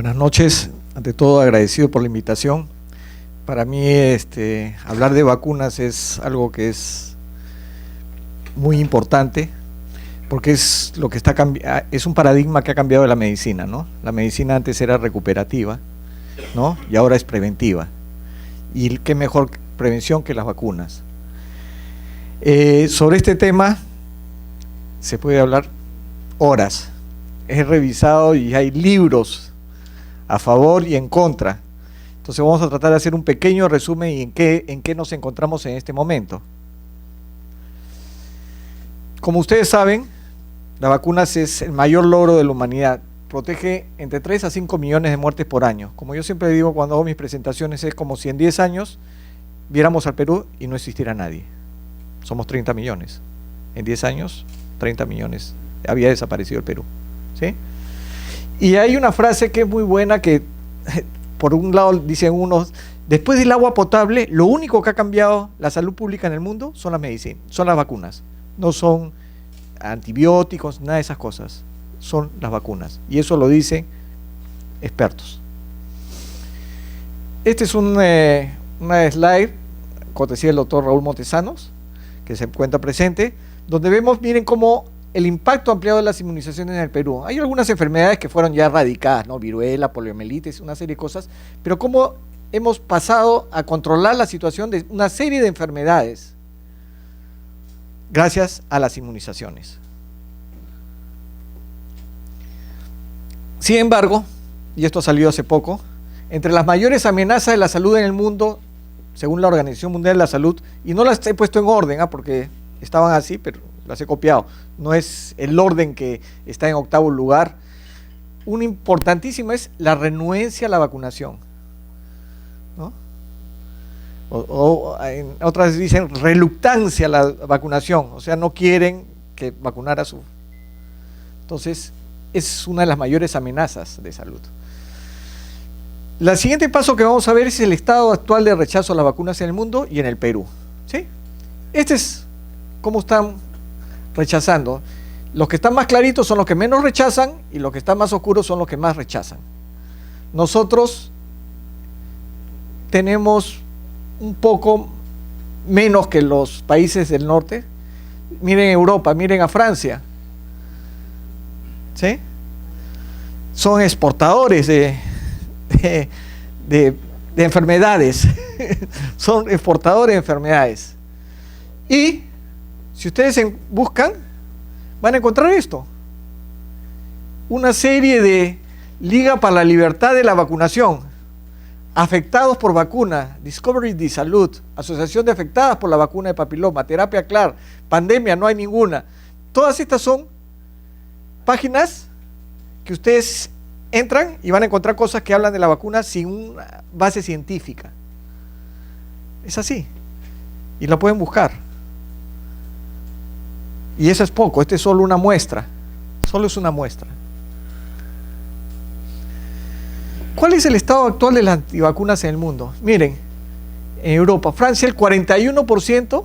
Buenas noches. Ante todo, agradecido por la invitación. Para mí, hablar de vacunas es algo que es muy importante, porque es lo que es un paradigma que ha cambiado la medicina, ¿no? La medicina antes era recuperativa, ¿no? Y ahora es preventiva. Y qué mejor prevención que las vacunas. Sobre este tema se puede hablar horas. He revisado y hay libros a favor y en contra. Entonces vamos a tratar de hacer un pequeño resumen y en qué nos encontramos en este momento. Como ustedes saben, las vacunas es el mayor logro de la humanidad. Protege entre 3 a 5 millones de muertes por año. Como yo siempre digo cuando hago mis presentaciones, es como si en 10 años viéramos al Perú y no existiera nadie. Somos 30 millones. En 10 años, 30 millones. Había desaparecido el Perú. ¿Sí? Y hay una frase que es muy buena que, por un lado, dicen unos, después del agua potable, lo único que ha cambiado la salud pública en el mundo son las medicinas, son las vacunas. No son antibióticos, nada de esas cosas. Son las vacunas. Y eso lo dicen expertos. Este es una slide, cortesía del doctor Raúl Montesanos, que se encuentra presente, donde vemos, miren cómo el impacto ampliado de las inmunizaciones en el Perú. Hay algunas enfermedades que fueron ya erradicadas, ¿no? Viruela, poliomielitis, una serie de cosas, pero cómo hemos pasado a controlar la situación de una serie de enfermedades gracias a las inmunizaciones. Sin embargo, y esto salió hace poco, entre las mayores amenazas de la salud en el mundo, según la Organización Mundial de la Salud, y no las he puesto en orden, porque estaban así, pero las he copiado, no es el orden que está en 8º lugar. Un importantísimo es la renuencia a la vacunación, ¿no? O en otras dicen reluctancia a la vacunación, o sea, no quieren que vacunar a su... Entonces, es una de las mayores amenazas de salud. El siguiente paso que vamos a ver es el estado actual de rechazo a las vacunas en el mundo y en el Perú, ¿sí? Este es cómo están rechazando. Los que están más claritos son los que menos rechazan y los que están más oscuros son los que más rechazan. Nosotros tenemos un poco menos que los países del norte. Miren Europa, miren a Francia, ¿sí? Son exportadores de enfermedades. Son exportadores de enfermedades. Y si ustedes buscan, van a encontrar esto. Una serie de Liga para la Libertad de la Vacunación, afectados por vacuna, Discovery de Salud, Asociación de Afectadas por la Vacuna de Papiloma, Terapia Clar, Pandemia, no hay ninguna. Todas estas son páginas que ustedes entran y van a encontrar cosas que hablan de la vacuna sin una base científica. Es así. Y la pueden buscar. Y eso es poco, este es solo una muestra. Solo es una muestra. ¿Cuál es el estado actual de las antivacunas en el mundo? Miren, en Europa, Francia, el 41%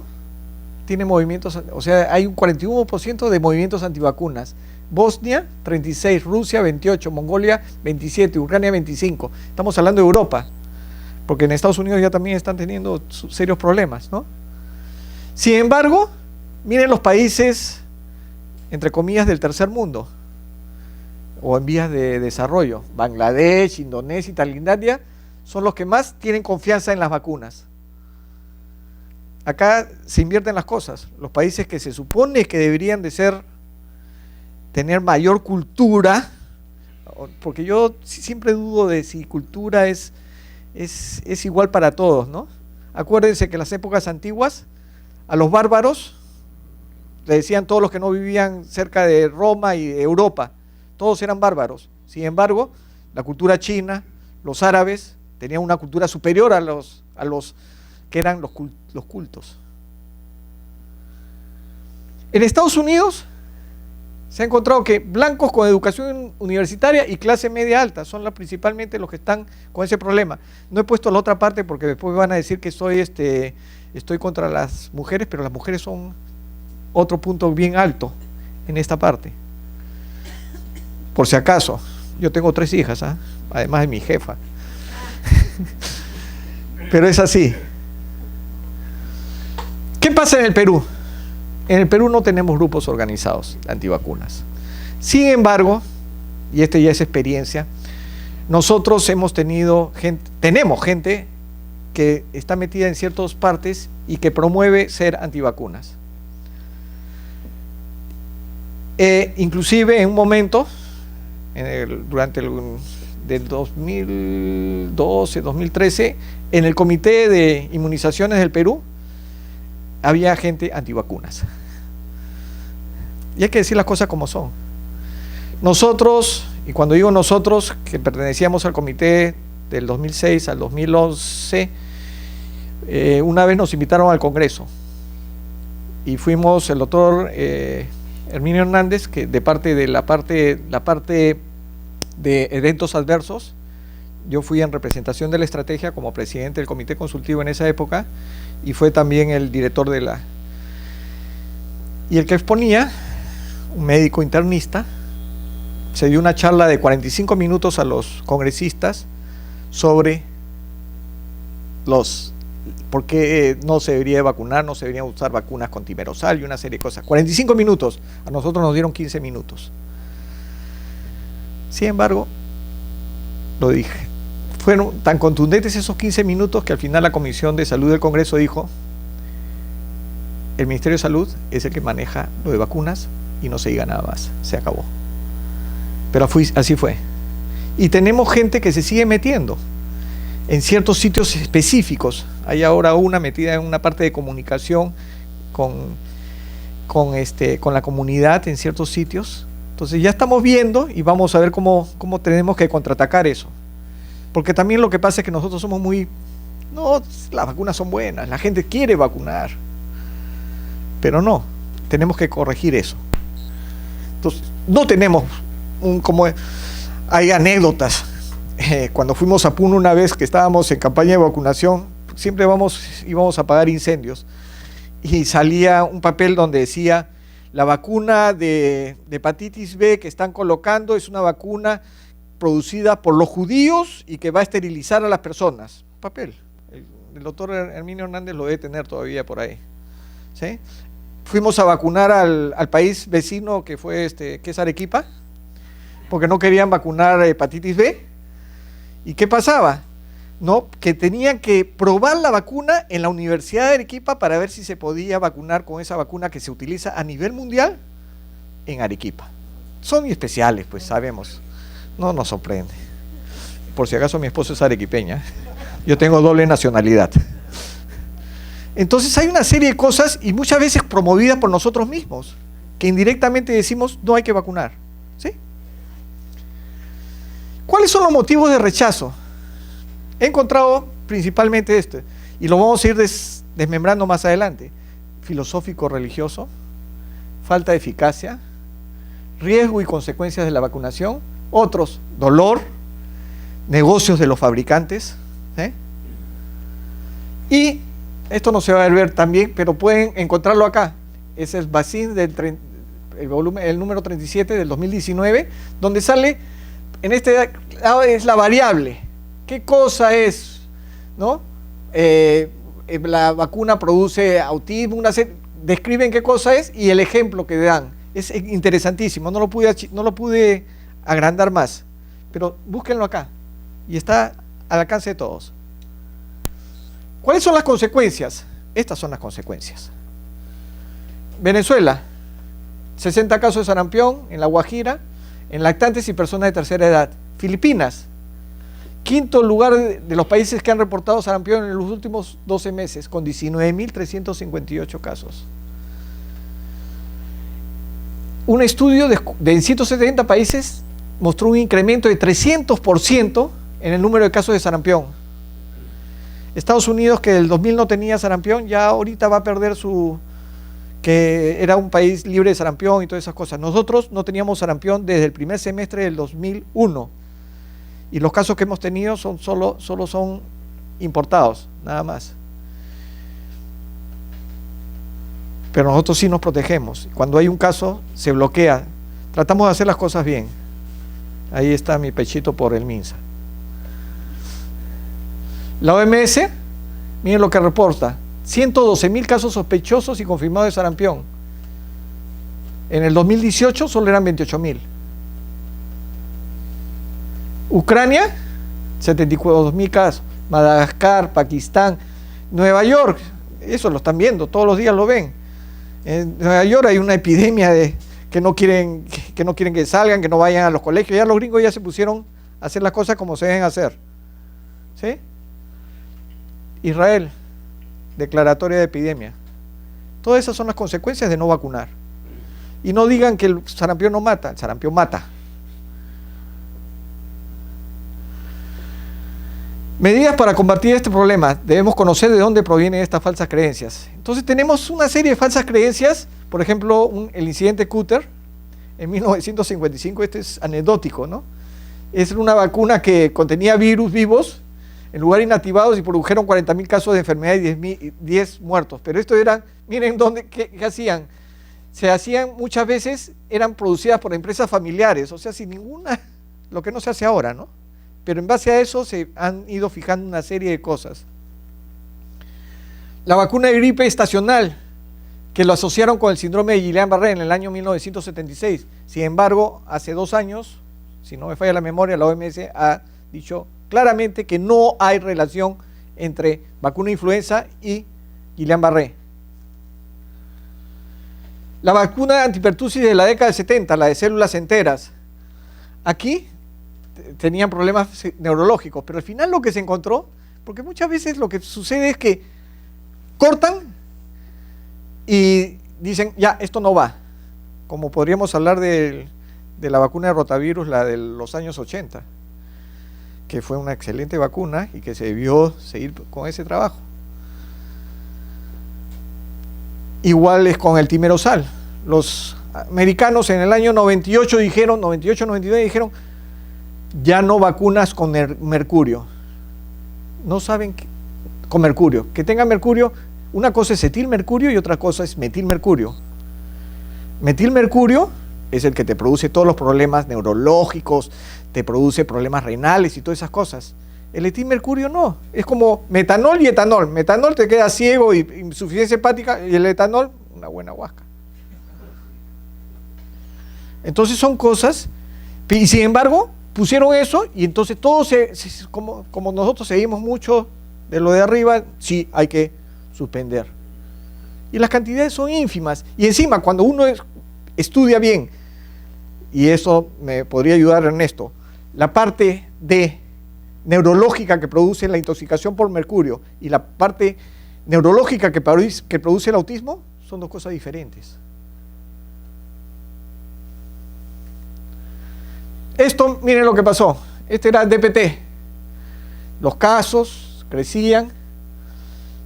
tiene movimientos, o sea, hay un 41% de movimientos antivacunas. Bosnia, 36%, Rusia, 28%, Mongolia, 27%, Ucrania, 25%. Estamos hablando de Europa, porque en Estados Unidos ya también están teniendo serios problemas, ¿no? Sin embargo, miren los países, entre comillas, del tercer mundo, o en vías de desarrollo. Bangladesh, Indonesia y Tailandia son los que más tienen confianza en las vacunas. Acá se invierten las cosas. Los países que se supone que deberían de tener mayor cultura, porque yo siempre dudo de si cultura es igual para todos, ¿no? Acuérdense que en las épocas antiguas, a los bárbaros le decían todos los que no vivían cerca de Roma y de Europa, todos eran bárbaros. Sin embargo, la cultura china, los árabes, tenían una cultura superior a los que eran los cultos. En Estados Unidos se ha encontrado que blancos con educación universitaria y clase media alta son principalmente los que están con ese problema. No he puesto la otra parte porque después van a decir que estoy contra las mujeres, pero las mujeres son otro punto bien alto en esta parte. Por si acaso, yo tengo 3 hijas, además de mi jefa. Pero es así. ¿Qué pasa en el Perú? En el Perú no tenemos grupos organizados antivacunas. Sin embargo, y esta ya es experiencia, nosotros tenemos gente que está metida en ciertas partes y que promueve ser antivacunas. Inclusive en un momento, durante del 2012, 2013, en el Comité de Inmunizaciones del Perú, había gente antivacunas. Y hay que decir las cosas como son. Nosotros, y cuando digo nosotros, que pertenecíamos al comité del 2006 al 2011, una vez nos invitaron al Congreso y fuimos el doctor Herminio Hernández, que de parte de la parte de eventos adversos, yo fui en representación de la estrategia como presidente del comité consultivo en esa época, y fue también el director de la... Y el que exponía, un médico internista, se dio una charla de 45 minutos a los congresistas sobre por qué no se debería vacunar, no se deberían usar vacunas con timerosal y una serie de cosas. 45 minutos, a nosotros nos dieron 15 minutos. Sin embargo, lo dije, fueron tan contundentes esos 15 minutos que al final la Comisión de Salud del Congreso dijo: el Ministerio de Salud es el que maneja lo de vacunas y no se diga nada más, se acabó. Pero así fue. Y tenemos gente que se sigue metiendo en ciertos sitios específicos. Hay ahora una metida en una parte de comunicación con la comunidad en ciertos sitios. Entonces ya estamos viendo y vamos a ver cómo tenemos que contraatacar eso. Porque también lo que pasa es que nosotros somos no, las vacunas son buenas, la gente quiere vacunar. Pero no, tenemos que corregir eso. Entonces, no tenemos hay anécdotas. Cuando fuimos a Puno una vez que estábamos en campaña de vacunación, siempre íbamos a apagar incendios. Y salía un papel donde decía: la vacuna de hepatitis B que están colocando es una vacuna producida por los judíos y que va a esterilizar a las personas. Papel. El doctor Herminio Hernández lo debe tener todavía por ahí. ¿Sí? Fuimos a vacunar al país vecino que es Arequipa, porque no querían vacunar hepatitis B. ¿Y qué pasaba? ¿No? Que tenían que probar la vacuna en la Universidad de Arequipa para ver si se podía vacunar con esa vacuna que se utiliza a nivel mundial en Arequipa. Son especiales, pues sabemos. No nos sorprende. Por si acaso mi esposo es arequipeña. Yo tengo doble nacionalidad. Entonces hay una serie de cosas, y muchas veces promovidas por nosotros mismos, que indirectamente decimos: no hay que vacunar. ¿Sí? ¿Cuáles son los motivos de rechazo? He encontrado principalmente y lo vamos a ir desmembrando más adelante: filosófico-religioso, falta de eficacia, riesgo y consecuencias de la vacunación, otros, dolor, negocios de los fabricantes, y esto no se va a ver también, pero pueden encontrarlo acá. Es el Vaccine el número 37 del 2019, donde sale, en este lado es la variable. ¿Qué cosa es? ¿No? La vacuna produce autismo, describen qué cosa es y el ejemplo que dan. Es interesantísimo, no lo pude agrandar más, pero búsquenlo acá y está al alcance de todos. ¿Cuáles son las consecuencias? Estas son las consecuencias. Venezuela, 60 casos de sarampión en La Guajira, en lactantes y personas de tercera edad. Filipinas, quinto lugar de los países que han reportado sarampión en los últimos 12 meses, con 19.358 casos. Un estudio de 170 países mostró un incremento de 300% en el número de casos de sarampión. Estados Unidos, que del 2000 no tenía sarampión, ya ahorita va a perder que era un país libre de sarampión y todas esas cosas. Nosotros no teníamos sarampión desde el primer semestre del 2001. Y los casos que hemos tenido solo son importados, nada más. Pero nosotros sí nos protegemos. Cuando hay un caso, se bloquea. Tratamos de hacer las cosas bien. Ahí está mi pechito por el MINSA. La OMS, miren lo que reporta, 112.000 casos sospechosos y confirmados de sarampión. En el 2018 solo eran 28.000. Ucrania, 72.000 casos. Madagascar, Pakistán, Nueva York, eso lo están viendo, todos los días lo ven. En Nueva York hay una epidemia de que no quieren que salgan, que no vayan a los colegios. Ya los gringos ya se pusieron a hacer las cosas como se deben hacer. ¿Sí? Israel, declaratoria de epidemia. Todas esas son las consecuencias de no vacunar. Y no digan que el sarampión no mata, el sarampión mata. Medidas para combatir este problema. Debemos conocer de dónde provienen estas falsas creencias. Entonces tenemos una serie de falsas creencias. Por ejemplo, el incidente Cutter en 1955. Este es anecdótico, ¿no? Es una vacuna que contenía virus vivos en lugares inactivados y produjeron 40.000 casos de enfermedad y 10 muertos. Pero esto eran, miren qué hacían. Se hacían muchas veces, eran producidas por empresas familiares, o sea, sin ninguna, lo que no se hace ahora, ¿no? Pero en base a eso se han ido fijando una serie de cosas. La vacuna de gripe estacional, que lo asociaron con el síndrome de Guillain-Barré en el año 1976. Sin embargo, hace 2 años, si no me falla la memoria, la OMS ha dicho claramente que no hay relación entre vacuna de influenza y Guillain-Barré. La vacuna de antipertusis de la década del 70, la de células enteras. Aquí tenían problemas neurológicos, pero al final lo que se encontró, porque muchas veces lo que sucede es que cortan y dicen, ya, esto no va. Como podríamos hablar de la vacuna de rotavirus, la de los años 80, que fue una excelente vacuna y que se debió seguir con ese trabajo. Igual es con el timerosal. Los americanos en el año 98, 99 dijeron, ya no vacunas con mercurio. No saben con mercurio. Que tenga mercurio, una cosa es etilmercurio y otra cosa es metilmercurio. Metilmercurio es el que te produce todos los problemas neurológicos, te produce problemas renales y todas esas cosas. El etilmercurio no, es como metanol y etanol. Metanol te queda ciego y insuficiencia hepática, y el etanol, una buena huasca. Entonces son cosas, y sin embargo, pusieron eso, y entonces todos, como nosotros seguimos mucho de lo de arriba, sí, hay que suspender. Y las cantidades son ínfimas, y encima cuando uno estudia bien, y eso me podría ayudar Ernesto, la parte de neurológica que produce la intoxicación por mercurio y la parte neurológica que produce el autismo son 2 cosas diferentes. Esto, miren lo que pasó. Este era el DPT. Los casos crecían,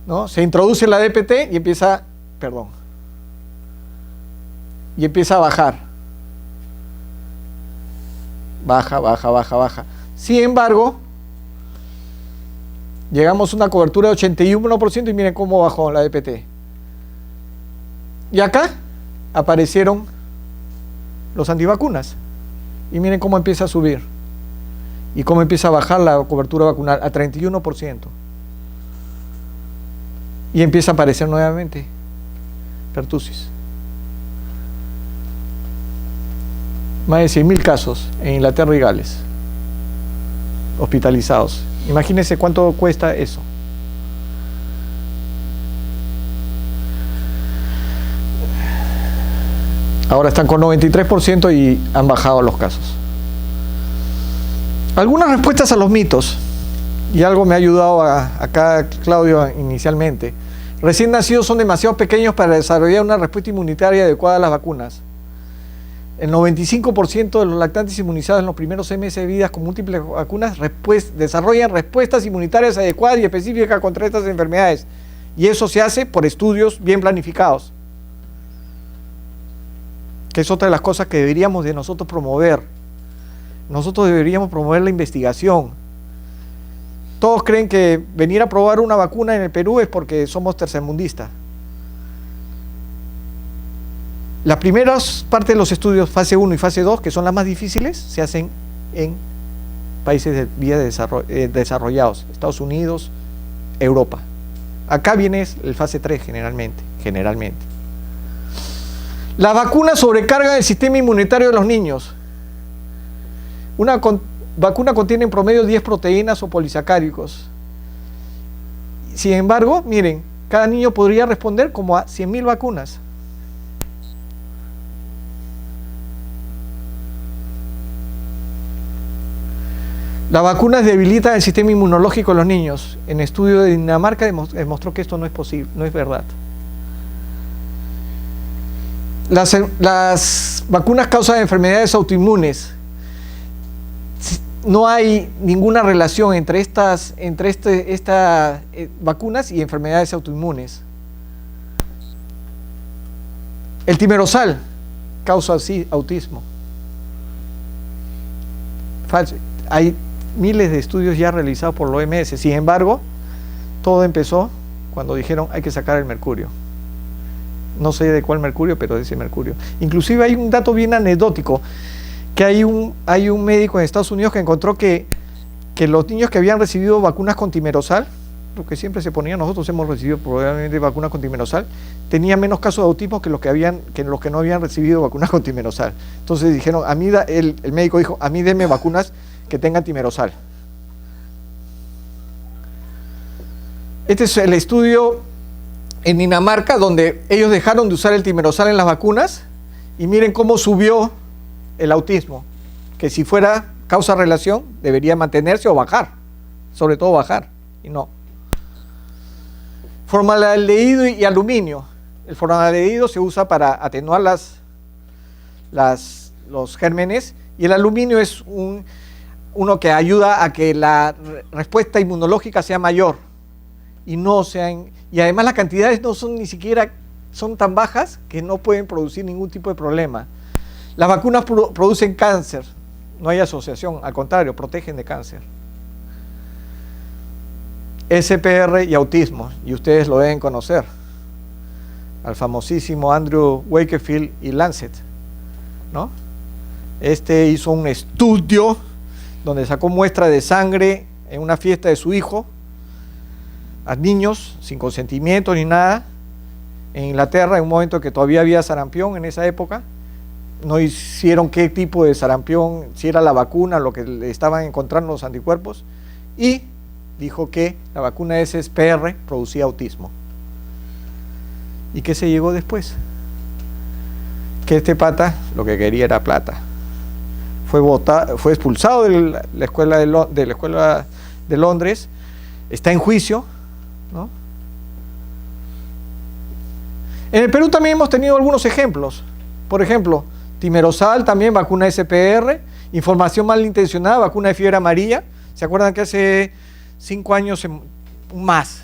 ¿no? Se introduce la DPT y empieza a bajar. Baja. Sin embargo, llegamos a una cobertura de 81% y miren cómo bajó la DPT. Y acá aparecieron los antivacunas. Y miren cómo empieza a subir. Y cómo empieza a bajar la cobertura vacunal a 31%. Y empieza a aparecer nuevamente pertusis. Más de 100.000 casos en Inglaterra y Gales hospitalizados. Imagínense cuánto cuesta eso. Ahora están con 93% y han bajado los casos. Algunas respuestas a los mitos, y algo me ha ayudado acá Claudio inicialmente. Recién nacidos son demasiado pequeños para desarrollar una respuesta inmunitaria adecuada a las vacunas. El 95% de los lactantes inmunizados en los primeros 6 meses de vida con múltiples vacunas desarrollan respuestas inmunitarias adecuadas y específicas contra estas enfermedades. Y eso se hace por estudios bien planificados. Que es otra de las cosas que deberíamos de nosotros promover. Nosotros deberíamos promover la investigación. Todos creen que venir a probar una vacuna en el Perú es porque somos tercermundistas. Las primeras partes de los estudios, fase 1 y fase 2, que son las más difíciles, se hacen en países de vías desarrollados, Estados Unidos, Europa. Acá viene el fase 3 generalmente. Las vacunas sobrecargan el sistema inmunitario de los niños. Una vacuna contiene en promedio 10 proteínas o polisacáridos. Sin embargo, miren, cada niño podría responder como a 100.000 vacunas. Las vacunas debilitan el sistema inmunológico de los niños. En estudio de Dinamarca demostró que esto no es posible, no es verdad. Las vacunas causan enfermedades autoinmunes. No hay ninguna relación entre estas vacunas y enfermedades autoinmunes. El timerosal causa autismo. Falso. Hay miles de estudios ya realizados por la OMS. Sin embargo, todo empezó cuando dijeron hay que sacar el mercurio. No sé de cuál mercurio, pero de ese mercurio. Inclusive hay un dato bien anecdótico, que hay un médico en Estados Unidos que encontró que los niños que habían recibido vacunas con timerosal, lo que siempre se ponía, nosotros hemos recibido probablemente vacunas con timerosal, tenían menos casos de autismo que los que no habían recibido vacunas con timerosal. Entonces dijeron, el médico dijo, a mí denme vacunas que tengan timerosal. Este es el estudio en Dinamarca, donde ellos dejaron de usar el timerosal en las vacunas y miren cómo subió el autismo, que si fuera causa relación debería mantenerse o bajar, sobre todo bajar, y no. Formaldehído y aluminio. El formaldehído se usa para atenuar los gérmenes, y el aluminio es uno que ayuda a que la respuesta inmunológica sea mayor y además las cantidades no son ni siquiera son tan bajas que no pueden producir ningún tipo de problema. Las vacunas producen cáncer, no hay asociación, al contrario, protegen de cáncer. SPR y autismo, y ustedes lo deben conocer, al famosísimo Andrew Wakefield y Lancet, ¿no? Este hizo un estudio donde sacó muestra de sangre en una fiesta de su hijo a niños sin consentimiento ni nada en Inglaterra, en un momento que todavía había sarampión en esa época. No hicieron qué tipo de sarampión, si era la vacuna, lo que le estaban encontrando los anticuerpos, y dijo que la vacuna SPR producía autismo. ¿Y qué se llegó después? Que este pata lo que quería era plata. Fue expulsado de la escuela de Londres, está en juicio, ¿no? En el Perú también hemos tenido algunos ejemplos. Por ejemplo, timerosal, también vacuna SPR, información malintencionada, vacuna de fiebre amarilla. ¿Se acuerdan que hace 5 años, más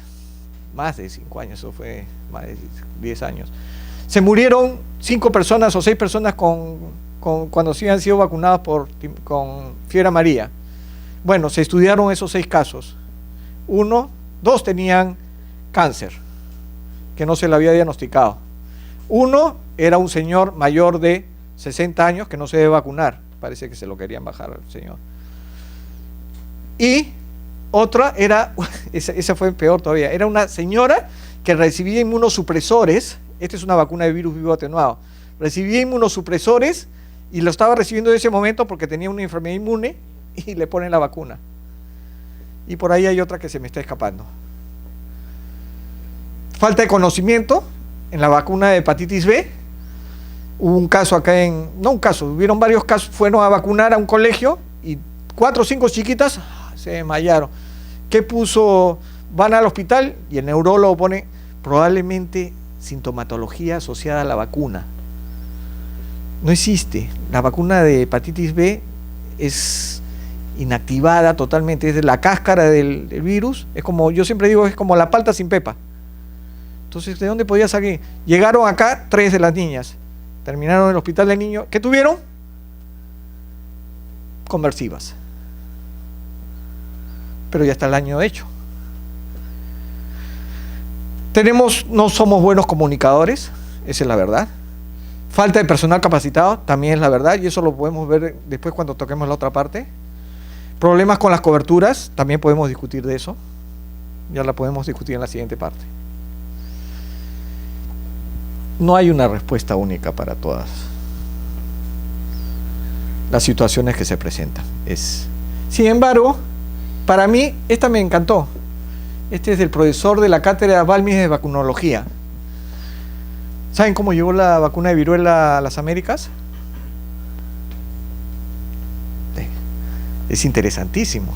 de 5 años, eso fue más de 10 años, se murieron 5 personas o 6 personas cuando sí han sido vacunadas con fiebre amarilla? Bueno, se estudiaron esos 6 casos. 2 tenían cáncer, que no se le había diagnosticado. 1 era un señor mayor de 60 años que no se debe vacunar. Parece que se lo querían bajar al señor. Y otra era, esa fue peor todavía, era una señora que recibía inmunosupresores. Esta es una vacuna de virus vivo atenuado. Recibía inmunosupresores y lo estaba recibiendo en ese momento porque tenía una enfermedad inmune y le ponen la vacuna. Y por ahí hay otra que se me está escapando. Falta de conocimiento en la vacuna de hepatitis B. Hubo un caso acá hubieron varios casos, fueron a vacunar a un colegio y 4 o 5 chiquitas se desmayaron. ¿Qué puso? Van al hospital y el neurólogo pone probablemente sintomatología asociada a la vacuna. No existe. La vacuna de hepatitis B es inactivada totalmente, es de la cáscara del virus. Es como, yo siempre digo, es como la palta sin pepa. Entonces, ¿de dónde podía salir? Llegaron acá 3 de las niñas, terminaron en el hospital de niños. ¿Qué tuvieron? Conversivas. Pero ya está el año hecho. No somos buenos comunicadores, esa es la verdad. Falta de personal capacitado, también es la verdad, y eso lo podemos ver después cuando toquemos la otra parte. Problemas con las coberturas, también podemos discutir de eso, ya la podemos discutir en la siguiente parte. No hay una respuesta única para todas las situaciones que se presentan. Sin embargo, para mí, esta me encantó. Este es del profesor de la cátedra Balmis de vacunología. ¿Saben cómo llegó la vacuna de viruela a las Américas? Es interesantísimo.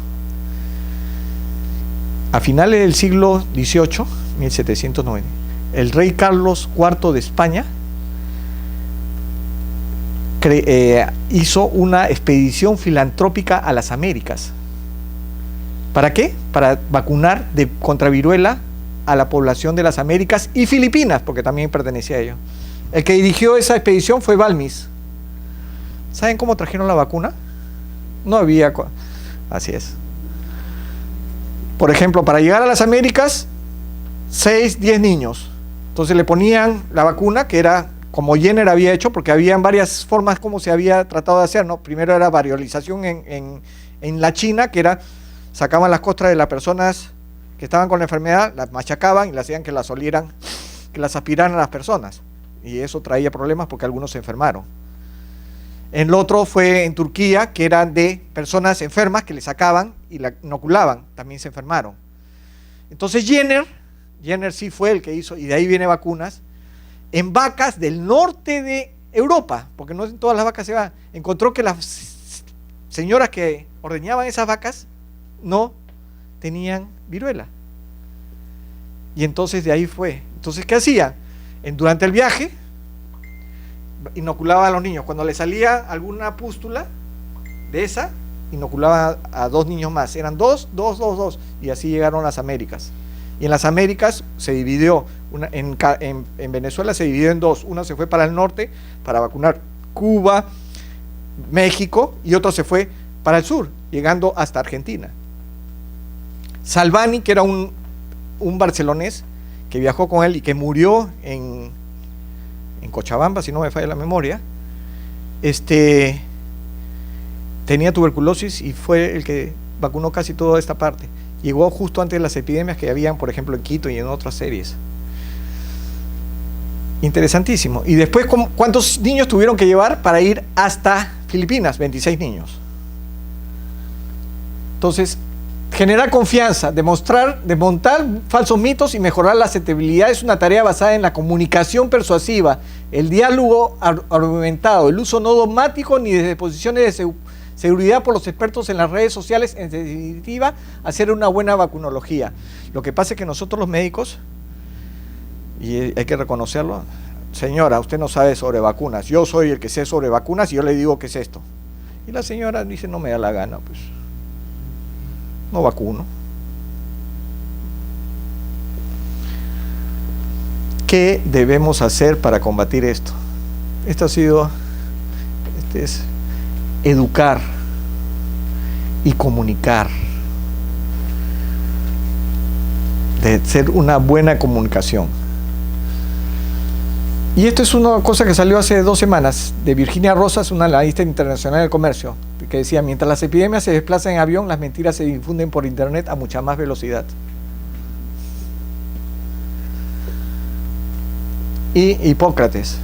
A finales del siglo XVIII, 1790, el rey Carlos IV de España hizo una expedición filantrópica a las Américas. ¿Para qué? Para vacunar contra viruela a la población de las Américas y Filipinas, porque también pertenecía a ello. El que dirigió esa expedición fue Balmis. ¿Saben cómo trajeron la vacuna? No había... Así es. Por ejemplo, para llegar a las Américas, 6, 10 niños. Entonces le ponían la vacuna, que era como Jenner había hecho, porque habían varias formas como se había tratado de hacer, ¿no? Primero era variolización en la China, que era, sacaban las costras de las personas que estaban con la enfermedad, las machacaban y las hacían que las olieran, que las aspiraran a las personas. Y eso traía problemas porque algunos se enfermaron. El otro fue en Turquía, que eran de personas enfermas que le sacaban y la inoculaban, también se enfermaron. Entonces Jenner sí fue el que hizo, y de ahí viene vacunas, en vacas del norte de Europa, porque no en todas las vacas se van. Encontró que las señoras que ordeñaban esas vacas no tenían viruela. Y entonces de ahí fue. Entonces, ¿qué hacía? Durante el viaje, inoculaba a los niños. Cuando le salía alguna pústula de esa, inoculaba a 2 niños más. Eran 2, y así llegaron a las Américas. Y en las Américas se dividió, en Venezuela se dividió en 2. Uno se fue para el norte para vacunar Cuba, México, y otro se fue para el sur, llegando hasta Argentina. Salvani, que era un barcelonés que viajó con él y que murió en Cochabamba, si no me falla la memoria, tenía tuberculosis y fue el que vacunó casi toda esta parte. Llegó justo antes de las epidemias que habían, por ejemplo, en Quito y en otras series. Interesantísimo. Y después, ¿cuántos niños tuvieron que llevar para ir hasta Filipinas? 26 niños. Entonces, generar confianza, desmontar falsos mitos y mejorar la aceptabilidad es una tarea basada en la comunicación persuasiva, el diálogo argumentado, el uso no dogmático ni de posiciones de seguridad por los expertos en las redes sociales, en definitiva, hacer una buena vacunología. Lo que pasa es que nosotros los médicos, y hay que reconocerlo, señora, usted no sabe sobre vacunas, yo soy el que sé sobre vacunas y yo le digo qué es esto. Y la señora dice, no me da la gana, pues no vacuno. ¿Qué debemos hacer para combatir esto? Esto es educar y comunicar, de ser una buena comunicación. Y esto es una cosa que salió hace 2 semanas de Virginia Rosas, una analista internacional del comercio, que decía, mientras las epidemias se desplazan en avión, las mentiras se difunden por internet a mucha más velocidad. Y Hipócrates,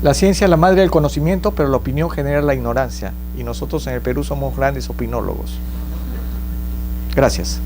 la ciencia es la madre del conocimiento, pero la opinión genera la ignorancia, y nosotros en el Perú somos grandes opinólogos. Gracias.